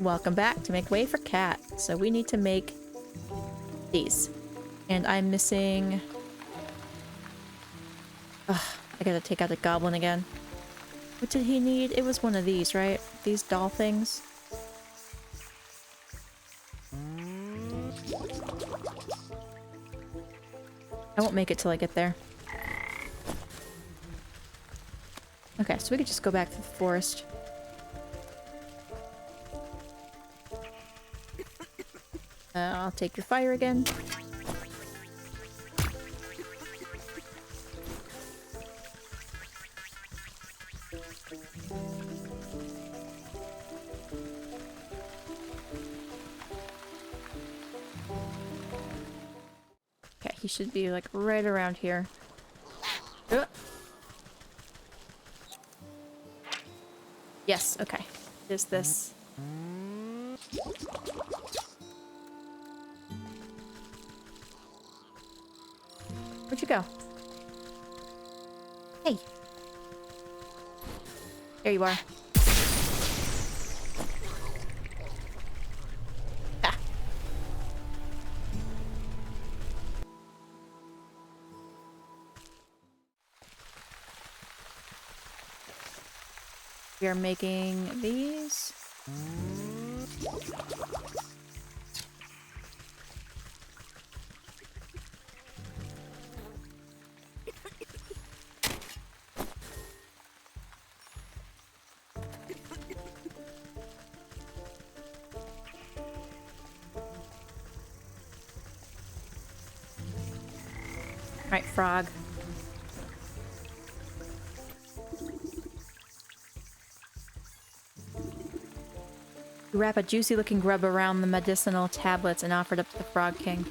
Welcome back to make way for Cat. So we need to make these. And I'm missing... Ugh, I gotta take out a goblin again. What did he need? It was one of these, right? These doll things. I won't make it till I get there. Okay, so we could just go back to the forest. I'll take your fire again. Okay, he should be like right around here. Yes, okay. Is this? Where'd you go? Hey. There you are. Ah. We are making these. Right, frog. You wrap a juicy-looking grub around the medicinal tablets and offer it up to the Frog King.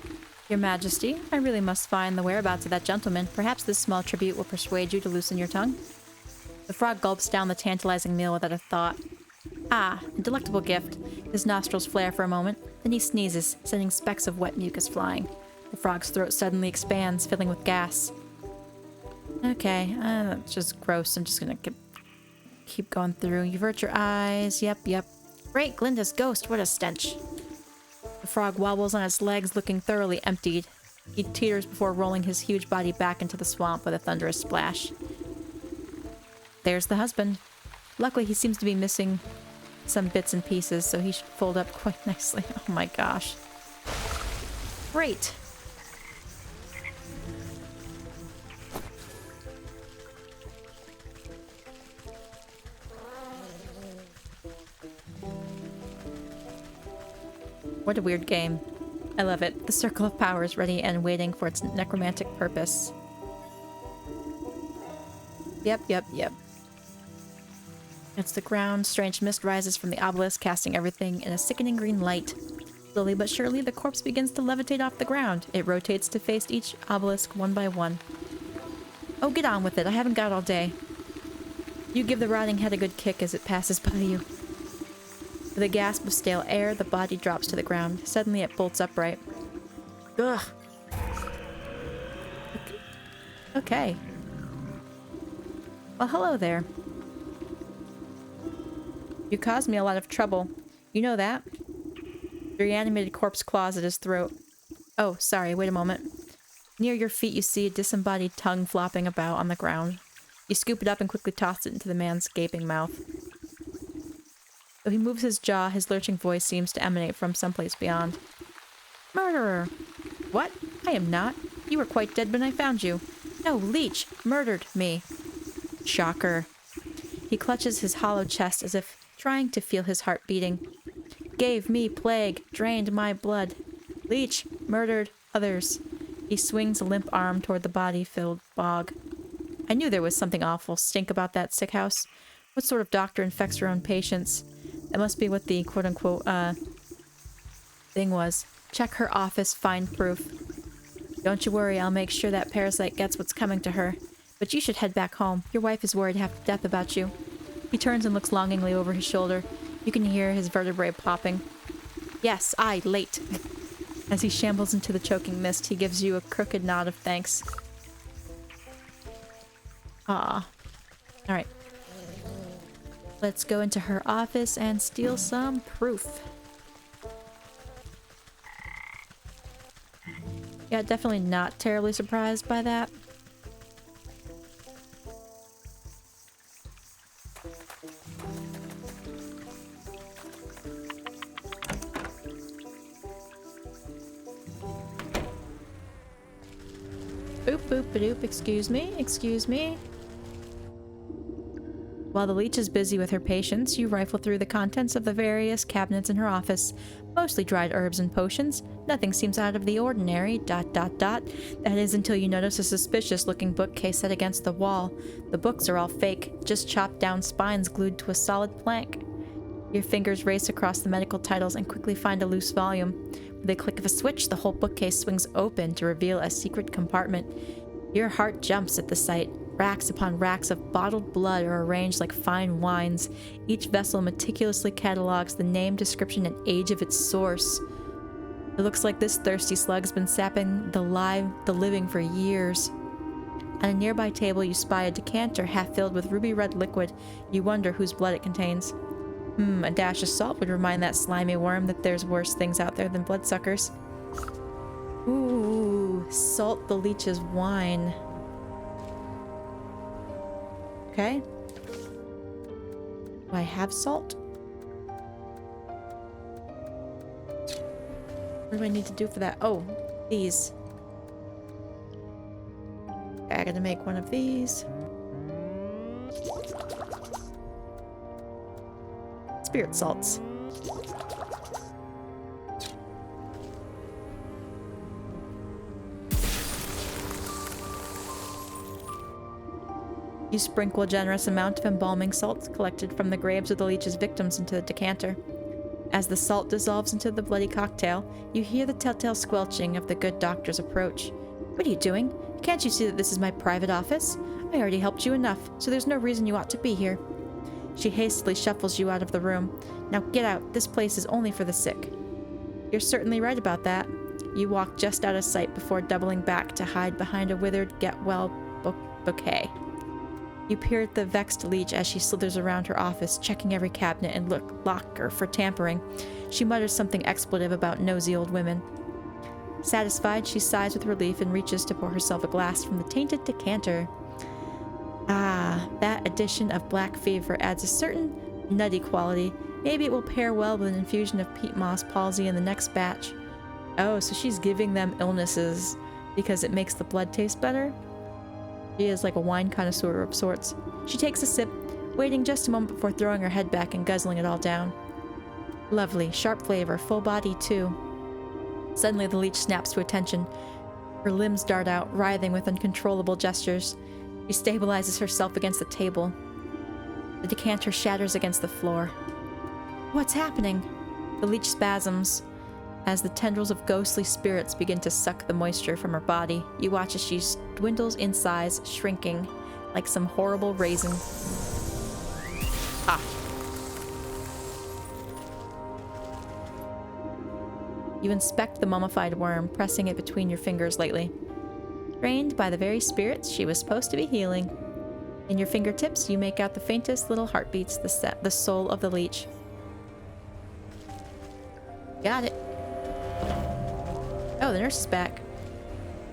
Your Majesty, I really must find the whereabouts of that gentleman. Perhaps this small tribute will persuade you to loosen your tongue. The frog gulps down the tantalizing meal without a thought. Ah, a delectable gift. His nostrils flare for a moment, then he sneezes, sending specks of wet mucus flying. The frog's throat suddenly expands, filling with gas. Okay, that's just gross. I'm just gonna keep going through. You avert your eyes. Yep. Great, Glinda's ghost. What a stench. The frog wobbles on its legs, looking thoroughly emptied. He teeters before rolling his huge body back into the swamp with a thunderous splash. There's the husband. Luckily, he seems to be missing some bits and pieces, so he should fold up quite nicely. Oh my gosh. Great. What a weird game. I love it. The circle of power is ready and waiting for its necromantic purpose. Yep. It's the ground. Strange mist rises from the obelisk, casting everything in a sickening green light. Slowly but surely, the corpse begins to levitate off the ground. It rotates to face each obelisk one by one. Oh, get on with it. I haven't got all day. You give the rotting head a good kick as it passes by you. With a gasp of stale air, the body drops to the ground. Suddenly, it bolts upright. Ugh. Okay. Well, hello there. You caused me a lot of trouble. You know that? The reanimated corpse claws at his throat. Oh, sorry, wait a moment. Near your feet, you see a disembodied tongue flopping about on the ground. You scoop it up and quickly toss it into the man's gaping mouth. Though he moves his jaw, his lurching voice seems to emanate from someplace beyond. Murderer! What? I am not. You were quite dead when I found you. No, Leech murdered me. Shocker. He clutches his hollow chest as if trying to feel his heart beating. Gave me plague, drained my blood. Leech murdered others. He swings a limp arm toward the body-filled bog. I knew there was something awful stink about that sick house. What sort of doctor infects her own patients? That must be what the quote-unquote, thing was. Check her office, find proof. Don't you worry, I'll make sure that parasite gets what's coming to her. But you should head back home. Your wife is worried half to death about you. He turns and looks longingly over his shoulder. You can hear his vertebrae popping. Yes, late. As he shambles into the choking mist, he gives you a crooked nod of thanks. Ah. Alright. Let's go into her office and steal some proof. Yeah, definitely not terribly surprised by that. Boop, boop, ba-doop. Excuse me, excuse me. While the leech is busy with her patients, you rifle through the contents of the various cabinets in her office. Mostly dried herbs and potions. Nothing seems out of the ordinary, ... That is until you notice a suspicious-looking bookcase set against the wall. The books are all fake, just chopped down spines glued to a solid plank. Your fingers race across the medical titles and quickly find a loose volume. With a click of a switch, the whole bookcase swings open to reveal a secret compartment. Your heart jumps at the sight. Racks upon racks of bottled blood are arranged like fine wines. Each vessel meticulously catalogs the name, description, and age of its source. It looks like this thirsty slug's been sapping the living for years. On a nearby table, you spy a decanter half filled with ruby red liquid. You wonder whose blood it contains. A dash of salt would remind that slimy worm that there's worse things out there than bloodsuckers. Ooh, salt the leech's wine. Okay. Do I have salt? What do I need to do for that? Oh, these. Okay, I gotta make one of these. Spirit salts. You sprinkle a generous amount of embalming salts collected from the graves of the leech's victims into the decanter. As the salt dissolves into the bloody cocktail, you hear the telltale squelching of the good doctor's approach. What are you doing? Can't you see that this is my private office? I already helped you enough, so there's no reason you ought to be here. She hastily shuffles you out of the room. Now get out. This place is only for the sick. You're certainly right about that. You walk just out of sight before doubling back to hide behind a withered get-well bouquet. You peer at the vexed leech as she slithers around her office, checking every cabinet and locker for tampering. She mutters something expletive about nosy old women. Satisfied, she sighs with relief and reaches to pour herself a glass from the tainted decanter. Ah, that addition of black fever adds a certain nutty quality. Maybe it will pair well with an infusion of peat moss palsy in the next batch. Oh, so she's giving them illnesses because it makes the blood taste better? She is like a wine connoisseur of sorts. She takes a sip, waiting just a moment before throwing her head back and guzzling it all down. Lovely, sharp flavor, full body too. Suddenly the leech snaps to attention. Her limbs dart out, writhing with uncontrollable gestures. She stabilizes herself against the table. The decanter shatters against the floor. What's happening? The leech spasms as the tendrils of ghostly spirits begin to suck the moisture from her body. You watch as she dwindles in size, shrinking like some horrible raisin. Ah. You inspect the mummified worm, pressing it between your fingers lightly. Trained by the very spirits she was supposed to be healing. In your fingertips, you make out the faintest little heartbeats, the soul of the leech. Got it. Oh, the nurse is back.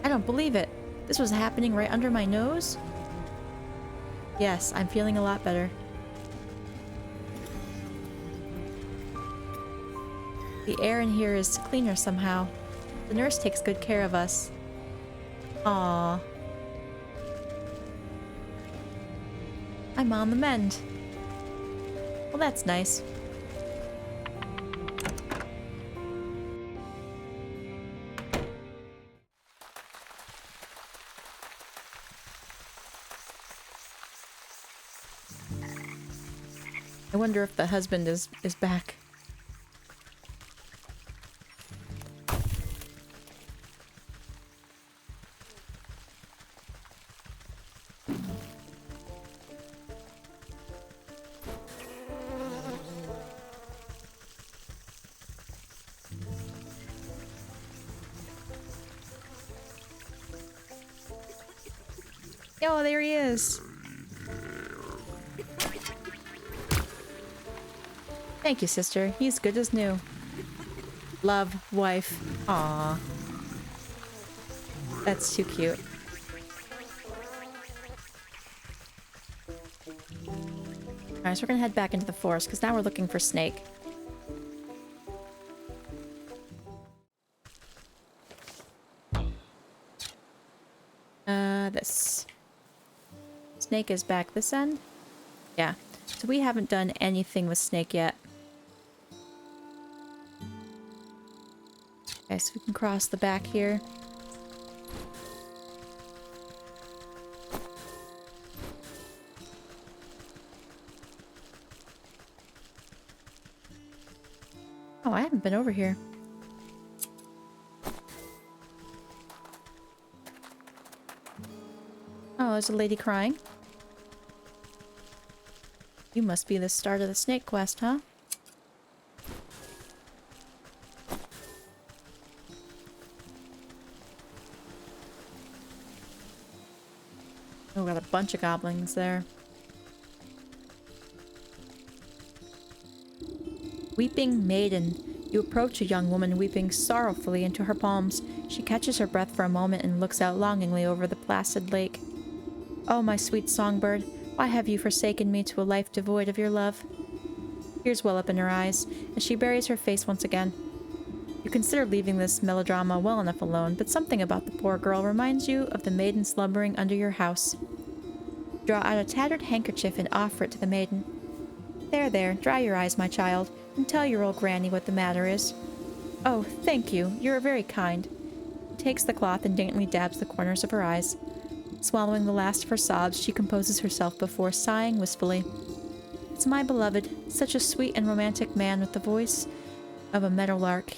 I don't believe it. This was happening right under my nose? Yes, I'm feeling a lot better. The air in here is cleaner somehow. The nurse takes good care of us. Aww. I'm on the mend. Well, that's nice. I wonder if the husband is back. Oh, there he is. Thank you, sister. He's good as new. Love, wife. Aww. That's too cute. Alright, so we're gonna head back into the forest, because now we're looking for Snake. This. Snake is back this end? Yeah. So we haven't done anything with Snake yet. Okay, so we can cross the back here. Oh, I haven't been over here. Oh, there's a lady crying. You must be the start of the snake quest, huh? Oh, got a bunch of goblins there. Weeping maiden. You approach a young woman weeping sorrowfully into her palms. She catches her breath for a moment and looks out longingly over the placid lake. Oh, my sweet songbird, why have you forsaken me to a life devoid of your love? Tears well up in her eyes as she buries her face once again. You consider leaving this melodrama well enough alone, but something about the poor girl reminds you of the maiden slumbering under your house. Draw out a tattered handkerchief and offer it to the maiden. There, there, dry your eyes, my child, and tell your old granny what the matter is. Oh, thank you, you're very kind. He takes the cloth and daintily dabs the corners of her eyes. Swallowing the last of her sobs, she composes herself before sighing wistfully. It's my beloved, such a sweet and romantic man with the voice of a meadowlark.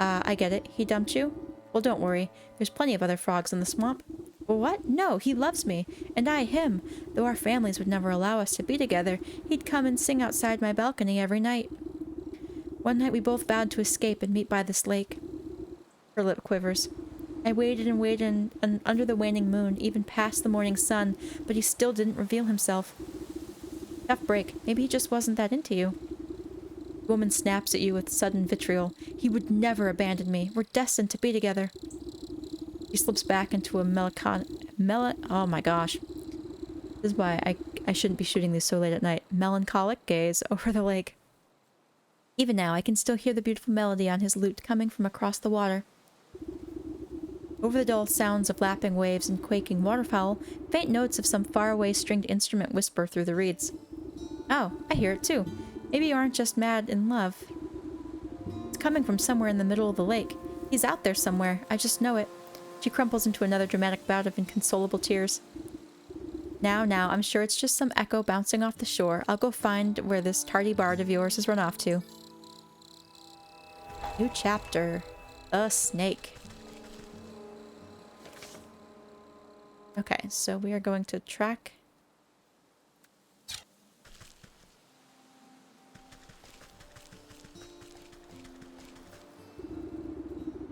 I get it. He dumped you? Well, don't worry. There's plenty of other frogs in the swamp. Well, what? No, he loves me, and I him. Though our families would never allow us to be together, he'd come and sing outside my balcony every night. One night we both vowed to escape and meet by this lake. Her lip quivers. I waited and waited and under the waning moon, even past the morning sun, but he still didn't reveal himself. Tough break. Maybe he just wasn't that into you. The woman snaps at you with sudden vitriol. He would never abandon me. We're destined to be together. She slips back into a oh my gosh. This is why I shouldn't be shooting these so late at night. Melancholic gaze over the lake. Even now, I can still hear the beautiful melody on his lute coming from across the water. Over the dull sounds of lapping waves and quaking waterfowl, faint notes of some faraway stringed instrument whisper through the reeds. Oh, I hear it too. Maybe you aren't just mad in love. It's coming from somewhere in the middle of the lake. He's out there somewhere. I just know it. She crumples into another dramatic bout of inconsolable tears. Now, I'm sure it's just some echo bouncing off the shore. I'll go find where this tardy bard of yours has run off to. New chapter. The snake. Okay, so we are going to track.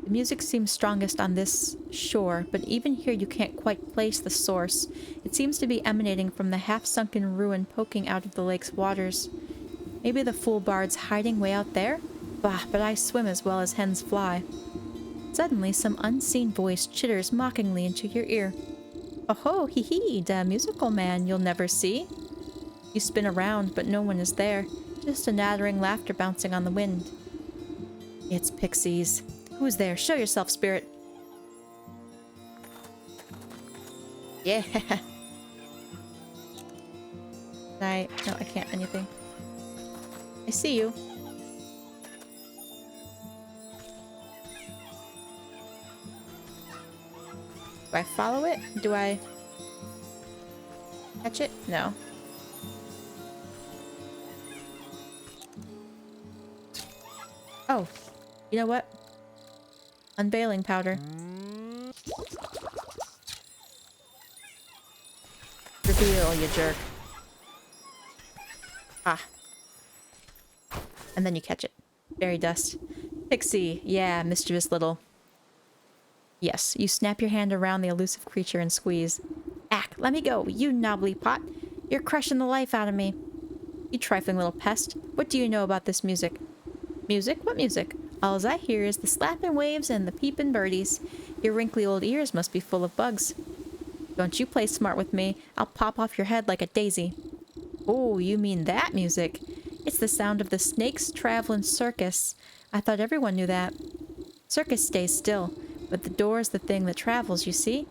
The music seems strongest on this shore, but even here you can't quite place the source. It seems to be emanating from the half-sunken ruin poking out of the lake's waters. Maybe the fool bard's hiding way out there? Bah, but I swim as well as hens fly. Suddenly, some unseen voice chitters mockingly into your ear. Oh-ho, hee-hee, da musical man you'll never see. You spin around, but no one is there. Just a nattering laughter bouncing on the wind. It's pixies. Who's there? Show yourself, spirit. Yeah. No, I can't anything. I see you. Do I follow it? Do I catch it? No. Oh, you know what? Unveiling powder. Reveal, you jerk. Ah. And then you catch it. Fairy dust. Pixie. Yeah, mischievous little. Yes, you snap your hand around the elusive creature and squeeze. Ack, let me go, you knobbly pot. You're crushing the life out of me. You trifling little pest. What do you know about this music? Music? What music? All I hear is the slapping waves and the peeping birdies. Your wrinkly old ears must be full of bugs. Don't you play smart with me. I'll pop off your head like a daisy. Oh, you mean that music? It's the sound of the snakes traveling circus. I thought everyone knew that. Circus stays still, but the door's the thing that travels, you see?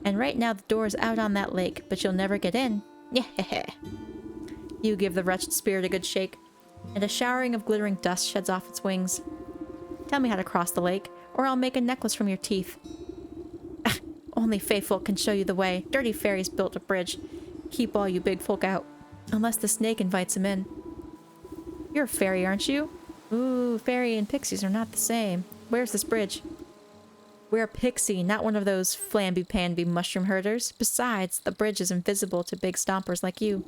And right now the door's out on that lake, but you'll never get in. Yeah. You give the wretched spirit a good shake, and a showering of glittering dust sheds off its wings. Tell me how to cross the lake, or I'll make a necklace from your teeth. Only faithful can show you the way. Dirty fairies built a bridge. Keep all you big folk out, unless the snake invites him in. You're a fairy, aren't you? Ooh, fairy and pixies are not the same. Where's this bridge? We're a pixie, not one of those flamby-pamby mushroom herders. Besides, the bridge is invisible to big stompers like you.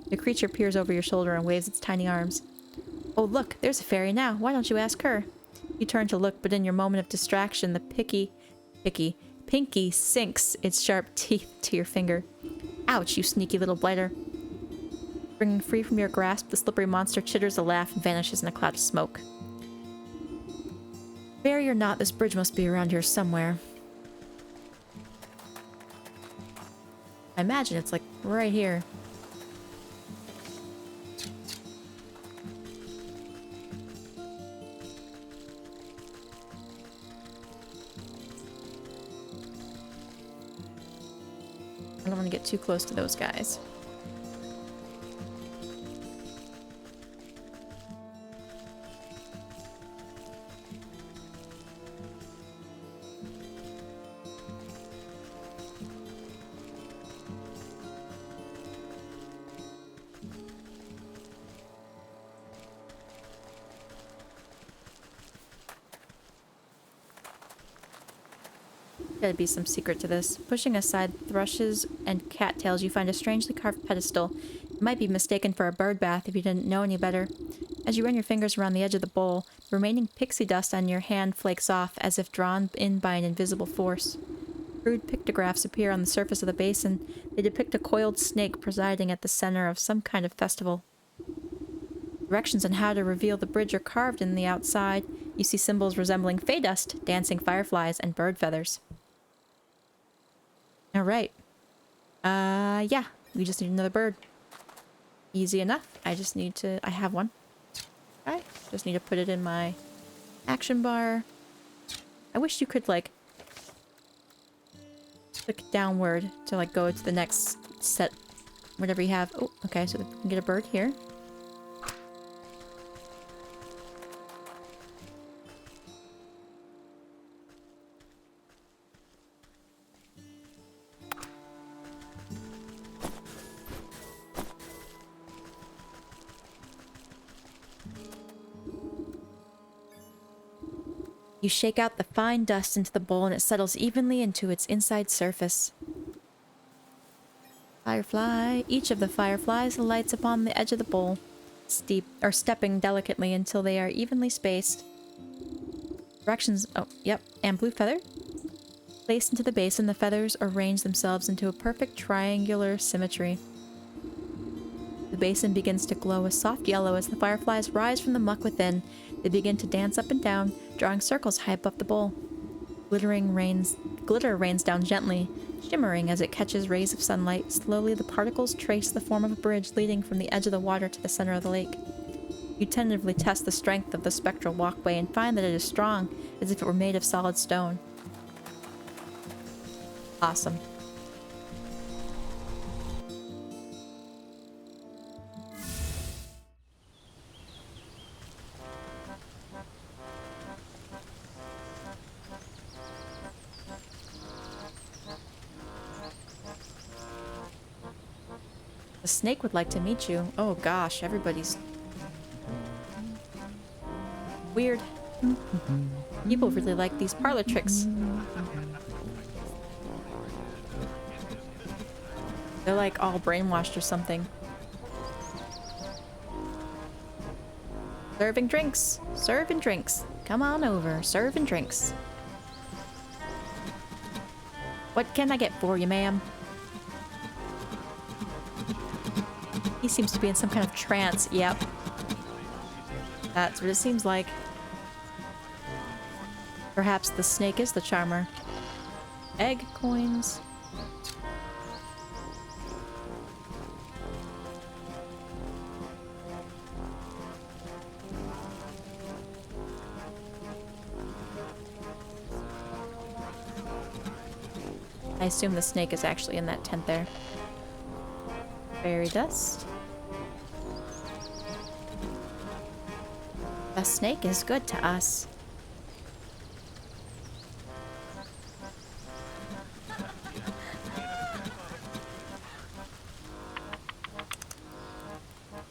The creature peers over your shoulder and waves its tiny arms. Oh, look, there's a fairy now. Why don't you ask her? You turn to look, but in your moment of distraction, the pinky sinks its sharp teeth to your finger. Ouch, you sneaky little blighter. Bringing free from your grasp, the slippery monster chitters a laugh and vanishes in a cloud of smoke. Fairy or not, this bridge must be around here somewhere. I imagine it's like right here. I don't want to get too close to those guys. Gotta be some secret to this. Pushing aside thrushes and cattails, you find a strangely carved pedestal. It might be mistaken for a bird bath if you didn't know any better. As you run your fingers around the edge of the bowl, the remaining pixie dust on your hand flakes off as if drawn in by an invisible force. Crude pictographs appear on the surface of the basin. They depict a coiled snake presiding at the center of some kind of festival. Directions on how to reveal the bridge are carved in the outside. You see symbols resembling fey dust, dancing fireflies, and bird feathers. Alright. Yeah. We just need another bird. Easy enough. I have one. Okay. Just need to put it in my action bar. I wish you could, like, click downward to, like, go to the next set. Whatever you have. Oh, okay. So we can get a bird here. You shake out the fine dust into the bowl and it settles evenly into its inside surface. Firefly. Each of the fireflies alights upon the edge of the bowl, stepping delicately until they are evenly spaced. Directions. Oh, yep. And blue feather. Placed into the basin, the feathers arrange themselves into a perfect triangular symmetry. The basin begins to glow a soft yellow as the fireflies rise from the muck within. They begin to dance up and down, drawing circles high above the bowl. Glitter rains down gently, shimmering as it catches rays of sunlight. Slowly, the particles trace the form of a bridge leading from the edge of the water to the center of the lake. You tentatively test the strength of the spectral walkway and find that it is strong, as if it were made of solid stone. Awesome. The snake would like to meet you. Oh gosh, everybody's weird. People really like these parlor tricks. They're like all brainwashed or something. Serving drinks. Serving drinks. Come on over. Serving drinks. What can I get for you, ma'am? He seems to be in some kind of trance. Yep. That's what it seems like. Perhaps the snake is the charmer. Egg coins. I assume the snake is actually in that tent there. Fairy dust. The snake is good to us.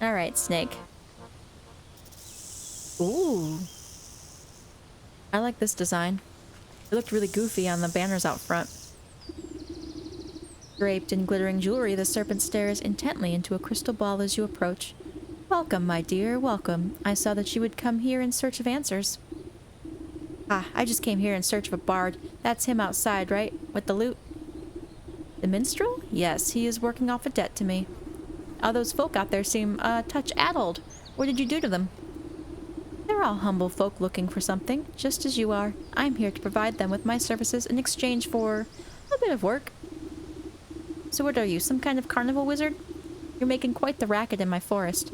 Alright, snake. Ooh. I like this design. It looked really goofy on the banners out front. Draped in glittering jewelry, the serpent stares intently into a crystal ball as you approach. Welcome, my dear, welcome. I saw that you would come here in search of answers. Ah, I just came here in search of a bard. That's him outside, right? With the loot? The minstrel? Yes, he is working off a debt to me. All those folk out there seem a touch addled. What did you do to them? They're all humble folk looking for something, just as you are. I'm here to provide them with my services in exchange for a bit of work. So what are you, some kind of carnival wizard? You're making quite the racket in my forest.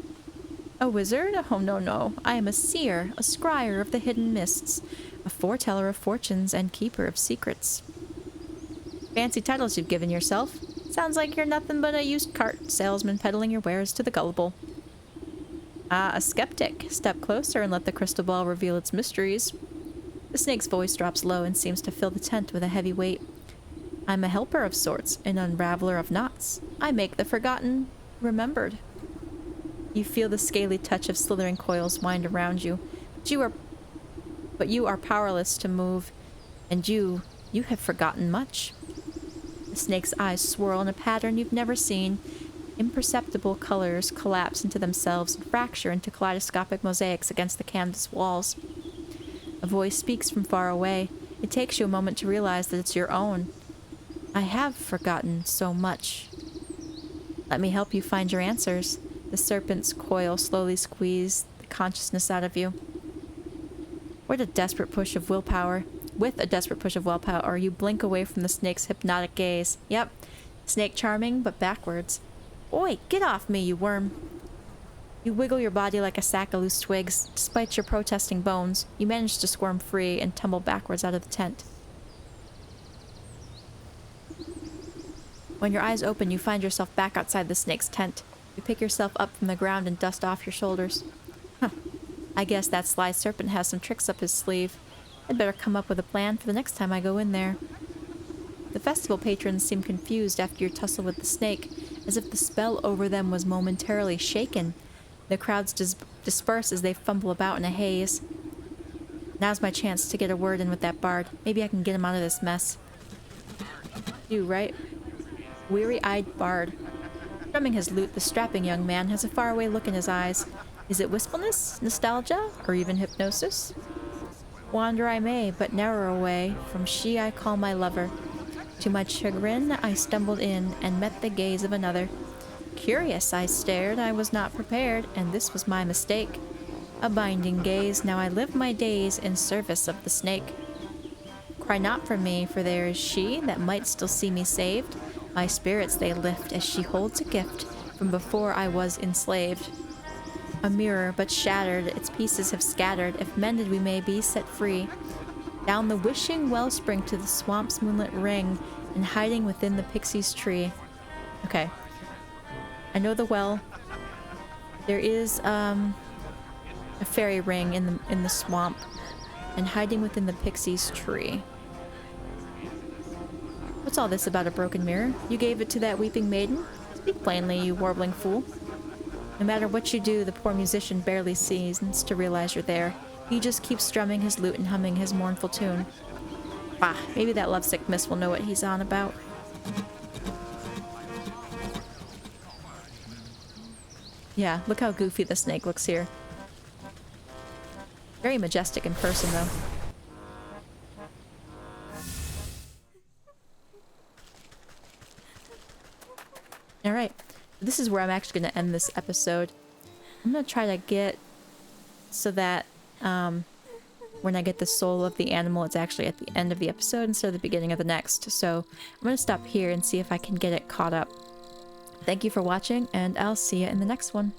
A wizard? Oh, no, no. I am a seer, a scryer of the hidden mists, a foreteller of fortunes and keeper of secrets. Fancy titles you've given yourself. Sounds like you're nothing but a used cart salesman peddling your wares to the gullible. Ah, a skeptic. Step closer and let the crystal ball reveal its mysteries. The snake's voice drops low and seems to fill the tent with a heavy weight. I'm a helper of sorts, an unraveler of knots. I make the forgotten remembered. You feel the scaly touch of slithering coils wind around you. But you are powerless to move, and you have forgotten much. The snake's eyes swirl in a pattern you've never seen. Imperceptible colors collapse into themselves and fracture into kaleidoscopic mosaics against the canvas walls. A voice speaks from far away. It takes you a moment to realize that it's your own. I have forgotten so much. Let me help you find your answers. The serpent's coil slowly squeezes the consciousness out of you. With a desperate push of willpower, you blink away from the snake's hypnotic gaze. Yep, snake charming, but backwards. Oi, get off me, you worm. You wiggle your body like a sack of loose twigs. Despite your protesting bones, you manage to squirm free and tumble backwards out of the tent. When your eyes open, you find yourself back outside the snake's tent. You pick yourself up from the ground and dust off your shoulders. Huh. I guess that sly serpent has some tricks up his sleeve. I'd better come up with a plan for the next time I go in there. The festival patrons seem confused after your tussle with the snake, as if the spell over them was momentarily shaken. The crowds disperse as they fumble about in a haze. Now's my chance to get a word in with that bard. Maybe I can get him out of this mess. You, right? Weary-eyed bard. Strumming his lute, the strapping young man has a faraway look in his eyes. Is it wistfulness, nostalgia, or even hypnosis? Wander I may, but ne'er away from she I call my lover. To my chagrin, I stumbled in and met the gaze of another. Curious, I stared, I was not prepared, and this was my mistake. A binding gaze, now I live my days in service of the snake. Cry not for me, for there is she that might still see me saved. My spirits they lift as she holds a gift from before I was enslaved. A mirror but shattered, its pieces have scattered. If mended we may be set free. Down the wishing wellspring to the swamp's moonlit ring, and hiding within the pixie's tree. Okay. I know the well. There is a fairy ring in the swamp, and hiding within the pixie's tree. What's all this about a broken mirror? You gave it to that weeping maiden? Speak plainly, you warbling fool. No matter what you do, the poor musician barely seems to realize you're there. He just keeps strumming his lute and humming his mournful tune. Bah, maybe that lovesick miss will know what he's on about. Yeah, look how goofy the snake looks here. Very majestic in person, though. Alright. Did this is where I'm actually going to end this episode. I'm going to try to get so that when I get the soul of the animal, it's actually at the end of the episode instead of the beginning of the next. So I'm going to stop here and see if I can get it caught up. Thank you for watching, and I'll see you in the next one.